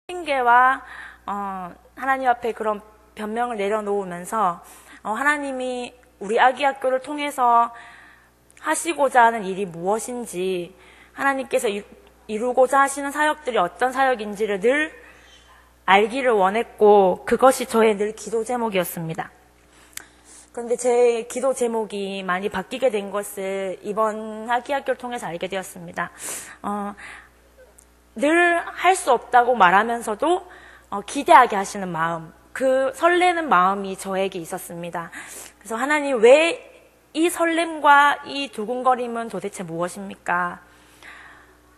핑계와 하나님 앞에 그런 변명을 내려놓으면서 하나님이 우리 아기학교를 통해서 하시고자 하는 일이 무엇인지, 하나님께서 이루고자 하시는 사역들이 어떤 사역인지를 늘 알기를 원했고, 그것이 저의 늘 기도 제목이었습니다. 그런데 제 기도 제목이 많이 바뀌게 된 것을 이번 아기학교를 통해서 알게 되었습니다. 늘 할 수 없다고 말하면서도 기대하게 하시는 마음, 그 설레는 마음이 저에게 있었습니다. 그래서 하나님, 왜 이 설렘과 이 두근거림은 도대체 무엇입니까?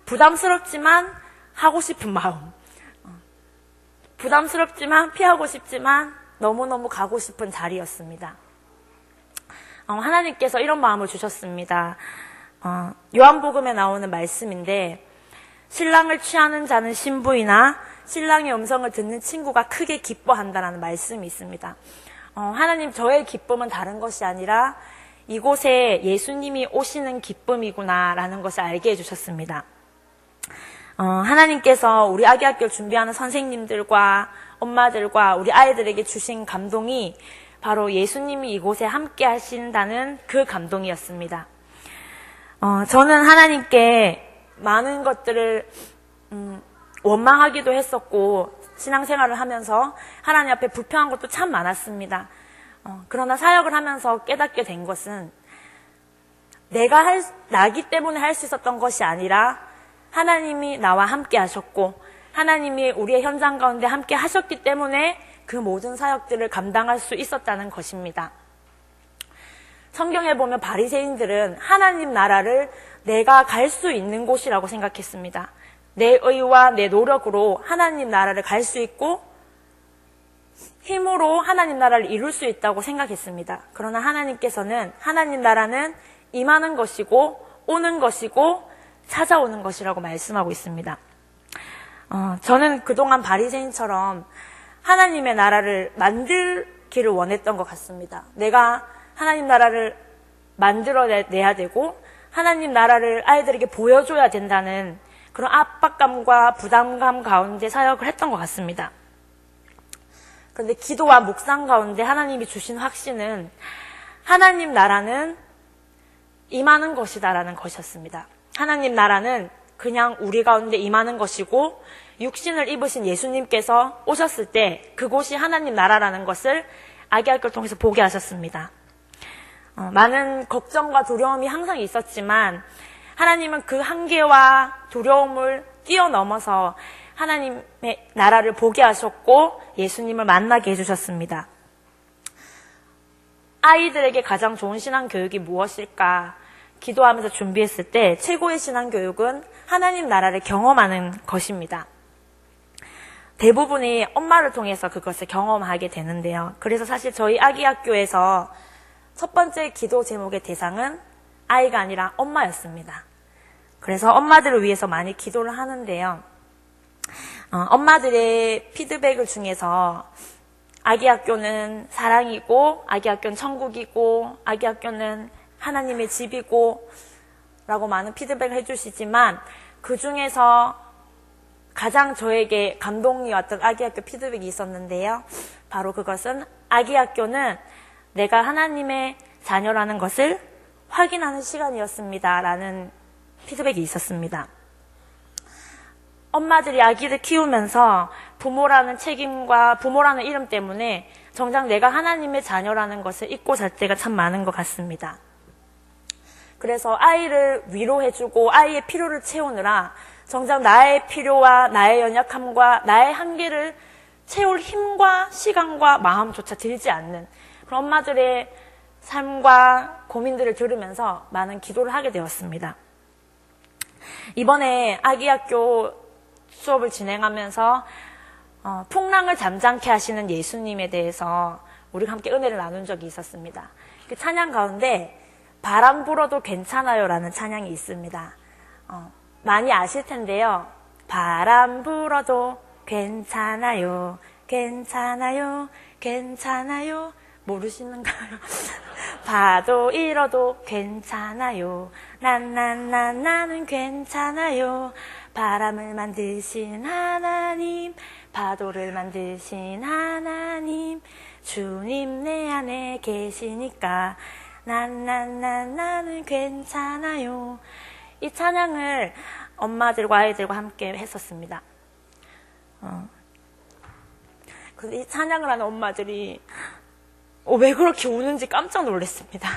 부담스럽지만 하고 싶은 마음, 부담스럽지만 피하고 싶지만 너무너무 가고 싶은 자리였습니다. 하나님께서 이런 마음을 주셨습니다. 요한복음에 나오는 말씀인데, 신랑을 취하는 자는 신부이나 신랑의 음성을 듣는 친구가 크게 기뻐한다라는 말씀이 있습니다. 하나님, 저의 기쁨은 다른 것이 아니라 이곳에 예수님이 오시는 기쁨이구나라는 것을 알게 해주셨습니다. 하나님께서 우리 아기학교를 준비하는 선생님들과 엄마들과 우리 아이들에게 주신 감동이 바로 예수님이 이곳에 함께 하신다는 그 감동이었습니다. 저는 하나님께 많은 것들을 원망하기도 했었고, 신앙생활을 하면서 하나님 앞에 불평한 것도 참 많았습니다. 그러나 사역을 하면서 깨닫게 된 것은, 내가 나기 때문에 할 수 있었던 것이 아니라 하나님이 나와 함께 하셨고, 하나님이 우리의 현장 가운데 함께 하셨기 때문에 그 모든 사역들을 감당할 수 있었다는 것입니다. 성경에 보면 바리새인들은 하나님 나라를 내가 갈 수 있는 곳이라고 생각했습니다. 내 의와 내 노력으로 하나님 나라를 갈 수 있고 힘으로 하나님 나라를 이룰 수 있다고 생각했습니다. 그러나 하나님께서는 하나님 나라는 임하는 것이고 오는 것이고 찾아오는 것이라고 말씀하고 있습니다. 저는 그동안 바리새인처럼 하나님의 나라를 만들기를 원했던 것 같습니다. 내가 하나님 나라를 만들어내야 되고 하나님 나라를 아이들에게 보여줘야 된다는 그런 압박감과 부담감 가운데 사역을 했던 것 같습니다. 그런데 기도와 묵상 가운데 하나님이 주신 확신은 하나님 나라는 임하는 것이다라는 것이었습니다. 하나님 나라는 그냥 우리 가운데 임하는 것이고, 육신을 입으신 예수님께서 오셨을 때 그곳이 하나님 나라라는 것을 아기학교를 통해서 보게 하셨습니다. 많은 걱정과 두려움이 항상 있었지만 하나님은 그 한계와 두려움을 뛰어넘어서 하나님의 나라를 보게 하셨고 예수님을 만나게 해주셨습니다. 아이들에게 가장 좋은 신앙교육이 무엇일까 기도하면서 준비했을 때 최고의 신앙교육은 하나님 나라를 경험하는 것입니다. 대부분이 엄마를 통해서 그것을 경험하게 되는데요. 그래서 사실 저희 아기학교에서 첫 번째 기도 제목의 대상은 아이가 아니라 엄마였습니다. 그래서 엄마들을 위해서 많이 기도를 하는데요. 엄마들의 피드백을 중에서 아기학교는 사랑이고, 아기학교는 천국이고, 아기학교는 하나님의 집이고 라고 많은 피드백을 해주시지만, 그 중에서 가장 저에게 감동이 왔던 아기학교 피드백이 있었는데요. 바로 그것은 아기학교는 내가 하나님의 자녀라는 것을 확인하는 시간이었습니다 라는 피드백이 있었습니다. 엄마들이 아기를 키우면서 부모라는 책임과 부모라는 이름 때문에 정작 내가 하나님의 자녀라는 것을 잊고 살 때가 참 많은 것 같습니다. 그래서 아이를 위로해주고 아이의 필요를 채우느라 정작 나의 필요와 나의 연약함과 나의 한계를 채울 힘과 시간과 마음조차 들지 않는 그런 엄마들의 삶과 고민들을 들으면서 많은 기도를 하게 되었습니다. 이번에 아기학교 수업을 진행하면서 풍랑을 잠잠케 하시는 예수님에 대해서 우리가 함께 은혜를 나눈 적이 있었습니다. 그 찬양 가운데 바람 불어도 괜찮아요 라는 찬양이 있습니다. 많이 아실 텐데요. 바람 불어도 괜찮아요, 괜찮아요, 괜찮아요. 모르시는가요? 파도 일어도 괜찮아요, 나는 괜찮아요. 바람을 만드신 하나님 파도를 만드신 하나님, 주님 내 안에 계시니까 나는 괜찮아요. 이 찬양을 엄마들과 아이들과 함께 했었습니다. 근데 이 찬양을 하는 엄마들이 왜 그렇게 우는지 깜짝 놀랐습니다.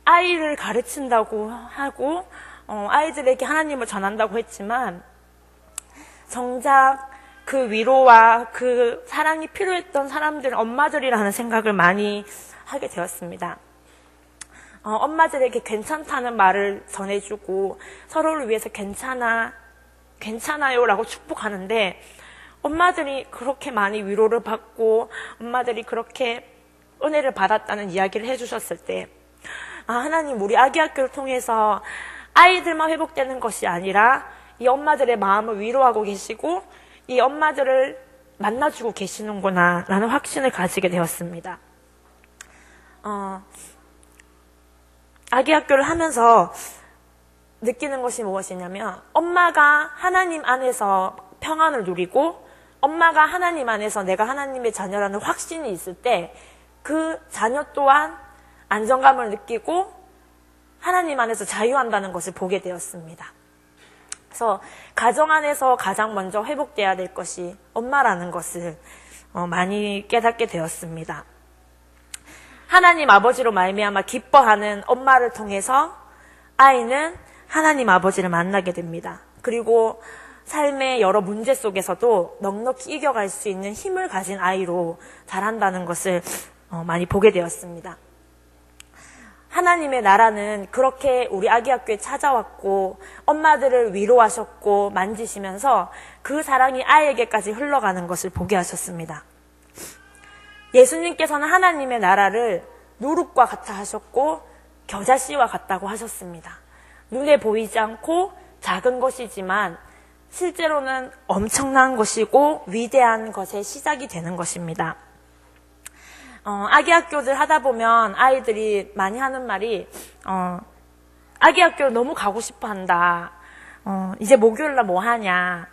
아이를 가르친다고 하고 아이들에게 하나님을 전한다고 했지만 정작 그 위로와 그 사랑이 필요했던 사람들은 엄마들이라는 생각을 많이 하게 되었습니다. 엄마들에게 괜찮다는 말을 전해주고 서로를 위해서 괜찮아요 라고 축복하는데 엄마들이 그렇게 많이 위로를 받고 엄마들이 그렇게 은혜를 받았다는 이야기를 해주셨을 때 하나님 우리 아기학교를 통해서 아이들만 회복되는 것이 아니라 이 엄마들의 마음을 위로하고 계시고 이 엄마들을 만나주고 계시는구나 라는 확신을 가지게 되었습니다. 아기학교를 하면서 느끼는 것이 무엇이냐면 엄마가 하나님 안에서 평안을 누리고 엄마가 하나님 안에서 내가 하나님의 자녀라는 확신이 있을 때 그 자녀 또한 안정감을 느끼고 하나님 안에서 자유한다는 것을 보게 되었습니다. 그래서 가정 안에서 가장 먼저 회복돼야 될 것이 엄마라는 것을 많이 깨닫게 되었습니다. 하나님 아버지로 말미암아 기뻐하는 엄마를 통해서 아이는 하나님 아버지를 만나게 됩니다. 그리고 삶의 여러 문제 속에서도 넉넉히 이겨갈 수 있는 힘을 가진 아이로 자란다는 것을 많이 보게 되었습니다. 하나님의 나라는 그렇게 우리 아기학교에 찾아왔고 엄마들을 위로하셨고 만지시면서 그 사랑이 아이에게까지 흘러가는 것을 보게 하셨습니다. 예수님께서는 하나님의 나라를 누룩과 같아 하셨고 겨자씨와 같다고 하셨습니다. 눈에 보이지 않고 작은 것이지만 실제로는 엄청난 것이고 위대한 것의 시작이 되는 것입니다. 아기학교들 하다 보면 아이들이 많이 하는 말이 아기학교를 너무 가고 싶어 한다. 이제 목요일날 뭐 하냐.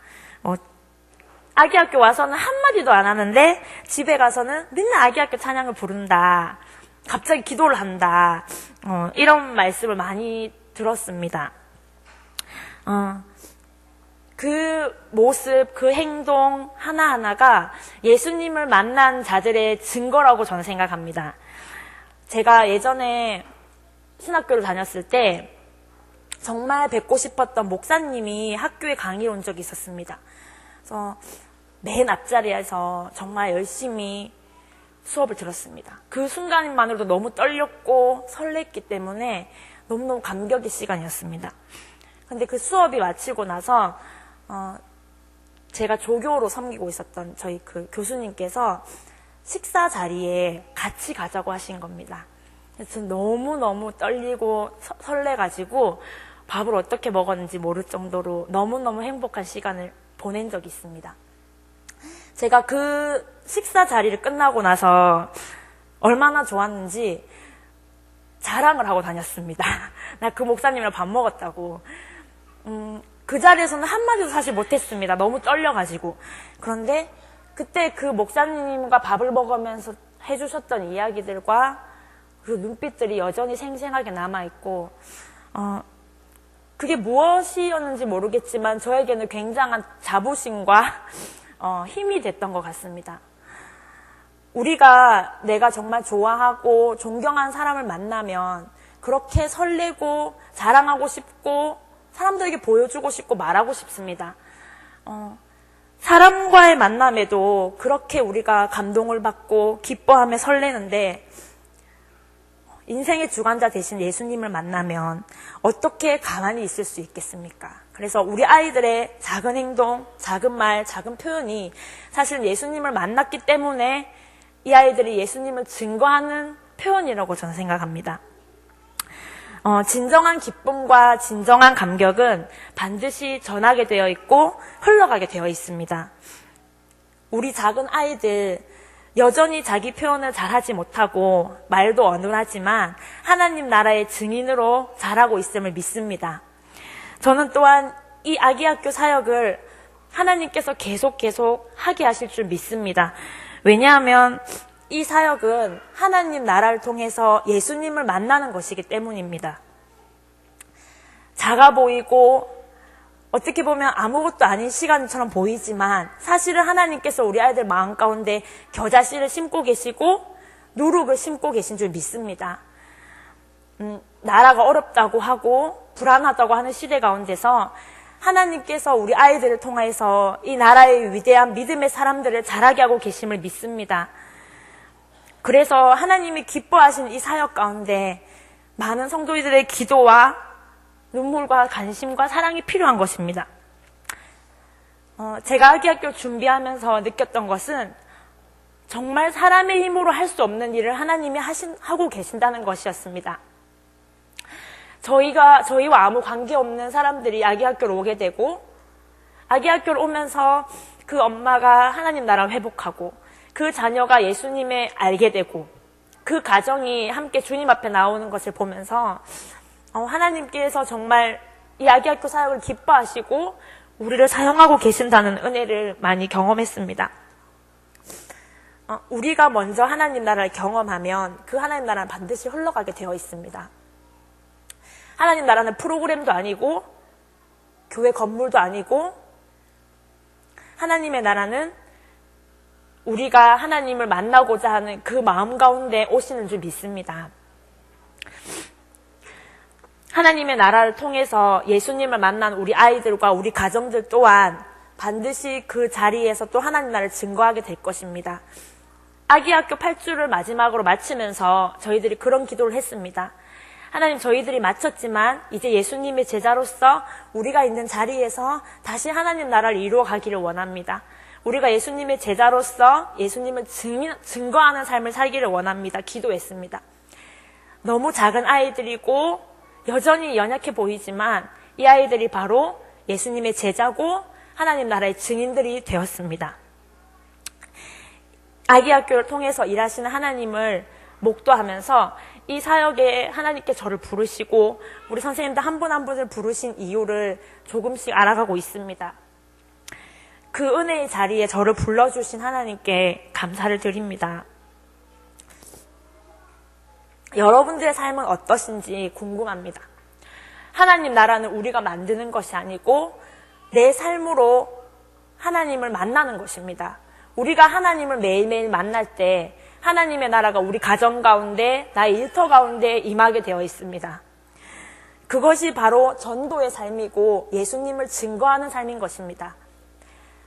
아기학교 와서는 한마디도 안 하는데 집에 가서는 맨날 아기학교 찬양을 부른다. 갑자기 기도를 한다. 이런 말씀을 많이 들었습니다. 그 모습, 그 행동 하나하나가 예수님을 만난 자들의 증거라고 저는 생각합니다. 제가 예전에 신학교를 다녔을 때 정말 뵙고 싶었던 목사님이 학교에 강의를 온 적이 있었습니다. 그래서 맨 앞자리에서 정말 열심히 수업을 들었습니다. 그 순간만으로도 너무 떨렸고 설렜기 때문에 너무너무 감격의 시간이었습니다. 근데 그 수업이 마치고 나서 제가 조교로 섬기고 있었던 저희 그 교수님께서 식사 자리에 같이 가자고 하신 겁니다. 그래서 너무너무 떨리고 설레가지고 밥을 어떻게 먹었는지 모를 정도로 너무너무 행복한 시간을 보낸 적이 있습니다. 제가 그 식사 자리를 끝나고 나서 얼마나 좋았는지 자랑을 하고 다녔습니다. 나 그 목사님이랑 밥 먹었다고. 그 자리에서는 한마디도 사실 못했습니다. 너무 떨려가지고. 그런데 그때 그 목사님과 밥을 먹으면서 해주셨던 이야기들과 그 눈빛들이 여전히 생생하게 남아있고 그게 무엇이었는지 모르겠지만 저에게는 굉장한 자부심과 힘이 됐던 것 같습니다. 우리가 내가 정말 좋아하고 존경하는 사람을 만나면 그렇게 설레고 자랑하고 싶고 사람들에게 보여주고 싶고 말하고 싶습니다. 사람과의 만남에도 그렇게 우리가 감동을 받고 기뻐하며 설레는데 인생의 주관자 되신 예수님을 만나면 어떻게 가만히 있을 수 있겠습니까? 그래서 우리 아이들의 작은 행동, 작은 말, 작은 표현이 사실 예수님을 만났기 때문에 이 아이들이 예수님을 증거하는 표현이라고 저는 생각합니다. 진정한 기쁨과 진정한 감격은 반드시 전하게 되어 있고 흘러가게 되어 있습니다. 우리 작은 아이들 여전히 자기 표현을 잘하지 못하고 말도 어눌하지만 하나님 나라의 증인으로 자라고 있음을 믿습니다. 저는 또한 이 아기학교 사역을 하나님께서 계속 하게 하실 줄 믿습니다. 왜냐하면 이 사역은 하나님 나라를 통해서 예수님을 만나는 것이기 때문입니다. 작아 보이고 어떻게 보면 아무것도 아닌 시간처럼 보이지만 사실은 하나님께서 우리 아이들 마음 가운데 겨자씨를 심고 계시고 누룩을 심고 계신 줄 믿습니다. 나라가 어렵다고 하고 불안하다고 하는 시대 가운데서 하나님께서 우리 아이들을 통해서 이 나라의 위대한 믿음의 사람들을 자라게 하고 계심을 믿습니다. 그래서 하나님이 기뻐하신 이 사역 가운데 많은 성도들의 기도와 눈물과 관심과 사랑이 필요한 것입니다. 제가 아기학교 준비하면서 느꼈던 것은 정말 사람의 힘으로 할 수 없는 일을 하나님이 하고 계신다는 것이었습니다. 저희와 아무 관계없는 사람들이 아기학교로 오게 되고, 아기학교로 오면서 그 엄마가 하나님 나라를 회복하고, 그 자녀가 예수님을 알게 되고, 그 가정이 함께 주님 앞에 나오는 것을 보면서 하나님께서 정말 이 아기학교 사역을 기뻐하시고 우리를 사용하고 계신다는 은혜를 많이 경험했습니다. 우리가 먼저 하나님 나라를 경험하면 그 하나님 나라는 반드시 흘러가게 되어 있습니다. 하나님 나라는 프로그램도 아니고 교회 건물도 아니고, 하나님의 나라는 우리가 하나님을 만나고자 하는 그 마음 가운데 오시는 줄 믿습니다. 하나님의 나라를 통해서 예수님을 만난 우리 아이들과 우리 가정들 또한 반드시 그 자리에서 또 하나님 나라를 증거하게 될 것입니다. 아기학교 8주를 마지막으로 마치면서 저희들이 그런 기도를 했습니다. 하나님, 저희들이 마쳤지만 이제 예수님의 제자로서 우리가 있는 자리에서 다시 하나님 나라를 이루어 가기를 원합니다. 우리가 예수님의 제자로서 예수님을 증거하는 삶을 살기를 원합니다. 기도했습니다. 너무 작은 아이들이고 여전히 연약해 보이지만 이 아이들이 바로 예수님의 제자고 하나님 나라의 증인들이 되었습니다. 아기학교를 통해서 일하시는 하나님을 목도하면서 이 사역에 하나님께 저를 부르시고 우리 선생님들 한 분 한 분을 부르신 이유를 조금씩 알아가고 있습니다. 그 은혜의 자리에 저를 불러주신 하나님께 감사를 드립니다. 여러분들의 삶은 어떠신지 궁금합니다. 하나님 나라는 우리가 만드는 것이 아니고 내 삶으로 하나님을 만나는 것입니다. 우리가 하나님을 매일매일 만날 때 하나님의 나라가 우리 가정 가운데, 나의 일터 가운데 임하게 되어 있습니다. 그것이 바로 전도의 삶이고 예수님을 증거하는 삶인 것입니다.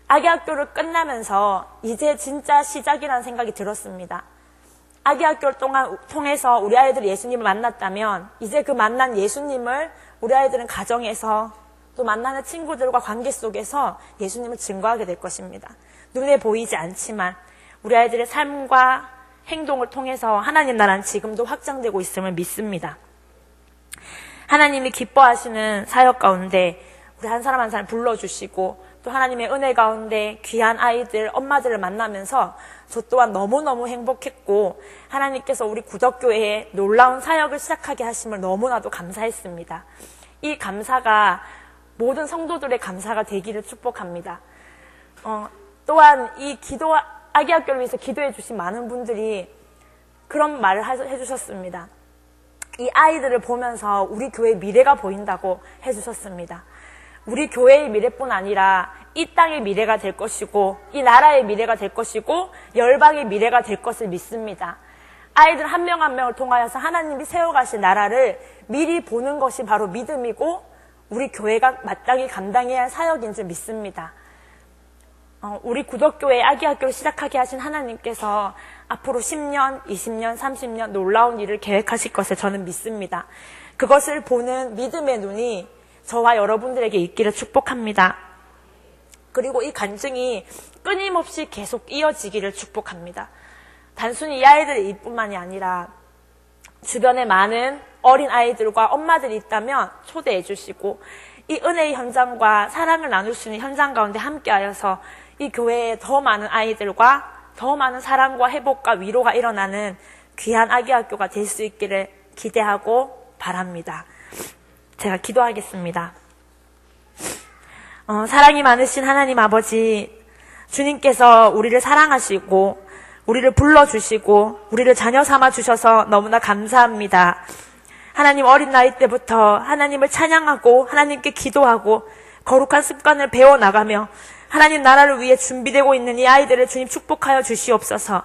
아기학교를 끝나면서 이제 진짜 시작이라는 생각이 들었습니다. 아기학교를 통해서 우리 아이들이 예수님을 만났다면 이제 그 만난 예수님을 우리 아이들은 가정에서 또 만나는 친구들과 관계 속에서 예수님을 증거하게 될 것입니다. 눈에 보이지 않지만 우리 아이들의 삶과 행동을 통해서 하나님 나라는 지금도 확장되고 있음을 믿습니다. 하나님이 기뻐하시는 사역 가운데 우리 한 사람 한 사람 불러주시고 또 하나님의 은혜 가운데 귀한 아이들, 엄마들을 만나면서 저 또한 너무너무 행복했고 하나님께서 우리 구덕교회에 놀라운 사역을 시작하게 하심을 너무나도 감사했습니다. 이 감사가 모든 성도들의 감사가 되기를 축복합니다. 또한 이 아기학교를 위해서 기도해 주신 많은 분들이 그런 말을 해주셨습니다. 이 아이들을 보면서 우리 교회의 미래가 보인다고 해주셨습니다. 우리 교회의 미래뿐 아니라 이 땅의 미래가 될 것이고 이 나라의 미래가 될 것이고 열방의 미래가 될 것을 믿습니다. 아이들 한 명 한 명을 통하여서 하나님이 세워가신 나라를 미리 보는 것이 바로 믿음이고 우리 교회가 마땅히 감당해야 할 사역인 줄 믿습니다. 우리 구덕교회 아기학교를 시작하게 하신 하나님께서 앞으로 10년, 20년, 30년 놀라운 일을 계획하실 것을 저는 믿습니다. 그것을 보는 믿음의 눈이 저와 여러분들에게 있기를 축복합니다. 그리고 이 간증이 끊임없이 계속 이어지기를 축복합니다. 단순히 이 아이들의 일뿐만이 아니라 주변에 많은 어린 아이들과 엄마들이 있다면 초대해 주시고 이 은혜의 현장과 사랑을 나눌 수 있는 현장 가운데 함께하여서 이 교회에 더 많은 아이들과 더 많은 사랑과 회복과 위로가 일어나는 귀한 아기학교가 될 수 있기를 기대하고 바랍니다. 제가 기도하겠습니다. 사랑이 많으신 하나님 아버지, 주님께서 우리를 사랑하시고 우리를 불러주시고 우리를 자녀 삼아 주셔서 너무나 감사합니다. 하나님, 어린 나이 때부터 하나님을 찬양하고 하나님께 기도하고 거룩한 습관을 배워나가며 하나님 나라를 위해 준비되고 있는 이 아이들을 주님 축복하여 주시옵소서.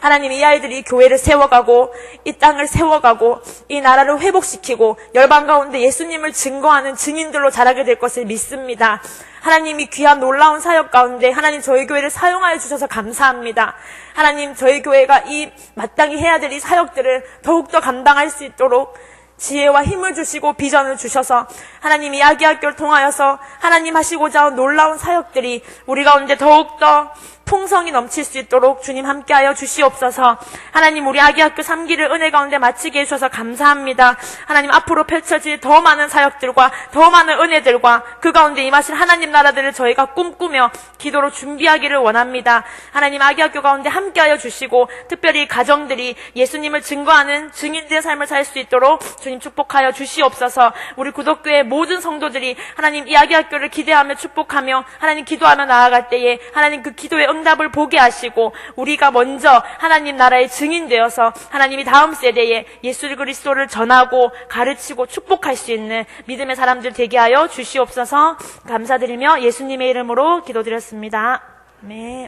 하나님, 이 아이들이 교회를 세워가고 이 땅을 세워가고 이 나라를 회복시키고 열방 가운데 예수님을 증거하는 증인들로 자라게 될 것을 믿습니다. 하나님이 귀한 놀라운 사역 가운데 하나님 저희 교회를 사용하여 주셔서 감사합니다. 하나님, 저희 교회가 이 마땅히 해야 될 이 사역들을 더욱더 감당할 수 있도록 지혜와 힘을 주시고 비전을 주셔서 하나님 이 아기학교를 통하여서 하나님 하시고자 한 놀라운 사역들이 우리 가운데 더욱더 풍성이 넘칠 수 있도록 주님 함께하여 주시옵소서. 하나님, 우리 아기학교 3기를 은혜 가운데 마치게 해주셔서 감사합니다. 하나님, 앞으로 펼쳐질 더 많은 사역들과 더 많은 은혜들과 그 가운데 임하실 하나님 나라들을 저희가 꿈꾸며 기도로 준비하기를 원합니다. 하나님, 아기학교 가운데 함께하여 주시고 특별히 가정들이 예수님을 증거하는 증인들의 삶을 살 수 있도록 주님 축복하여 주시옵소서. 우리 구독교회 모든 성도들이 하나님 이 아기학교를 기대하며 축복하며 하나님 기도하며 나아갈 때에 하나님 그 기도의 응답을 보게 하시고 우리가 먼저 하나님 나라의 증인 되어서 하나님이 다음 세대에 예수 그리스도를 전하고 가르치고 축복할 수 있는 믿음의 사람들 되게 하여 주시옵소서. 감사드리며 예수님의 이름으로 기도드렸습니다. 아멘.